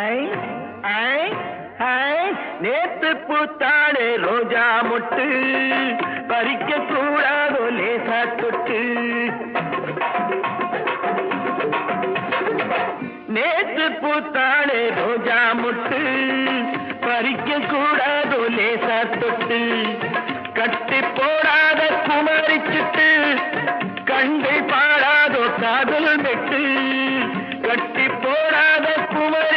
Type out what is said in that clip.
ஐ ஐ ஐ நேத்து பூத்தாளே ரோஜா மொட்டு பறிக்க கூடாதோ லேசா தொட்டு நேத்து பூத்தாளே ரோஜா மொட்டு பறிக்க கூடாதோ லேசா தொட்டு கட்டி போடாத குமரிச்சுட்டு கண்டு பாடாதோ காதல் மெட்டு கட்டி போடாத குமரி